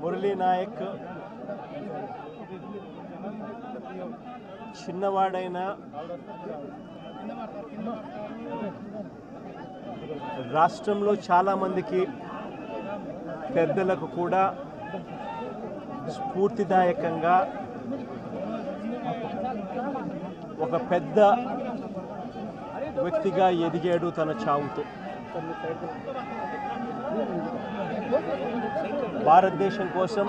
మురళీ నాయక్ చిన్నవాడైన రాష్ట్రంలో చాలామందికి పెద్దలకు కూడా స్ఫూర్తిదాయకంగా ఒక పెద్ద వ్యక్తిగా ఎదిగాడు తన చావుతో. భారతదేశం కోసం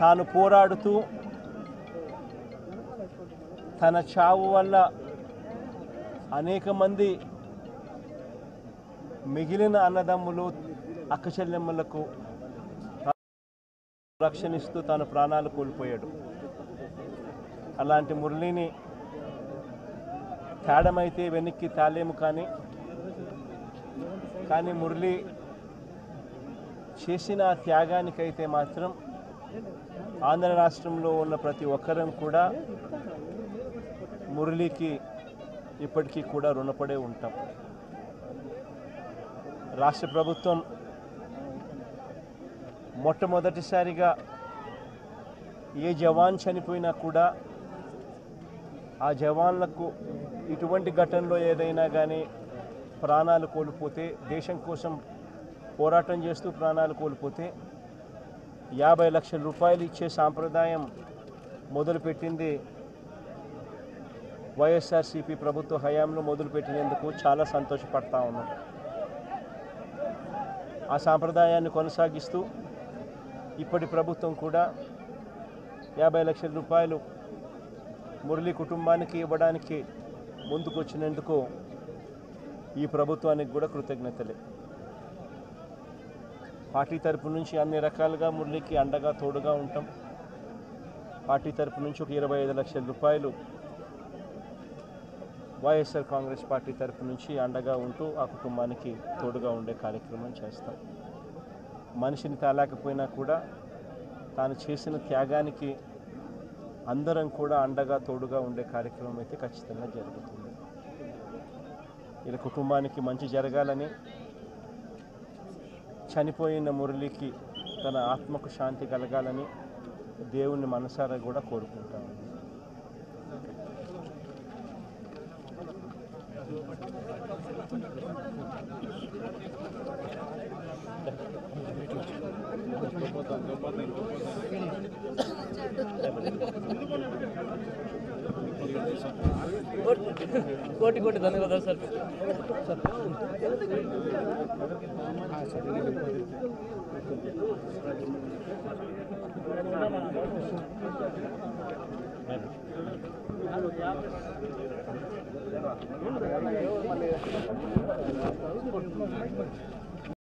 తాను పోరాడుతూ తన చావు వల్ల అనేక మంది మిగిలిన అన్నదమ్ములు అక్కచెల్లెమ్మలకు రక్షణిస్తూ తాను ప్రాణాలు కోల్పోయాడు. అలాంటి మురళిని తేడమైతే వెనక్కి తాలేము, కానీ మురళి చేసిన త్యాగానికైతే మాత్రం ఆంధ్ర రాష్ట్రంలో ఉన్న ప్రతి ఒక్కరం కూడా మురళికి ఇప్పటికీ కూడా రుణపడే ఉంటాం. రాష్ట్ర ప్రభుత్వం మొట్టమొదటిసారిగా ఏ జవాన్ చనిపోయినా కూడా ఆ జవాన్లకు ఇటువంటి ఘటనలో ఏదైనా కానీ ప్రాణాలు కోల్పోతే, దేశం కోసం పోరాటం చేస్తూ ప్రాణాలు కోల్పోతే 50 లక్షల రూపాయలు ఇచ్చే సాంప్రదాయం మొదలుపెట్టింది వైఎస్ఆర్సీపీ ప్రభుత్వ హయాంలో మొదలుపెట్టినందుకు చాలా సంతోషపడతా ఉన్నాం. ఆ సాంప్రదాయాన్ని కొనసాగిస్తూ ఇప్పటి ప్రభుత్వం కూడా 50 లక్షల రూపాయలు మురళి కుటుంబానికి ఇవ్వడానికి ముందుకొచ్చినందుకు ఈ ప్రభుత్వానికి కూడా కృతజ్ఞతలే. పార్టీ తరపు నుంచి అన్ని రకాలుగా మురళికి అండగా తోడుగా ఉంటాం. పార్టీ తరపు నుంచి ఒక 25 లక్షల రూపాయలు వైఎస్ఆర్ కాంగ్రెస్ పార్టీ తరపు నుంచి అండగా ఉంటూ ఆ కుటుంబానికి తోడుగా ఉండే కార్యక్రమం చేస్తాం. మనిషిని తాలేకపోయినా కూడా తాను చేసిన త్యాగానికి అందరం కూడా అండగా తోడుగా ఉండే కార్యక్రమం అయితే ఖచ్చితంగా జరుగుతుంది. ఇలా కుటుంబానికి మంచి జరగాలని, చనిపోయిన మురళికి తన ఆత్మకు శాంతి కలగాలని దేవుణ్ణి మనసారా కూడా కోరుకుంటాను. కోటి కోటి ధన్యవాదాలు సార్. సార్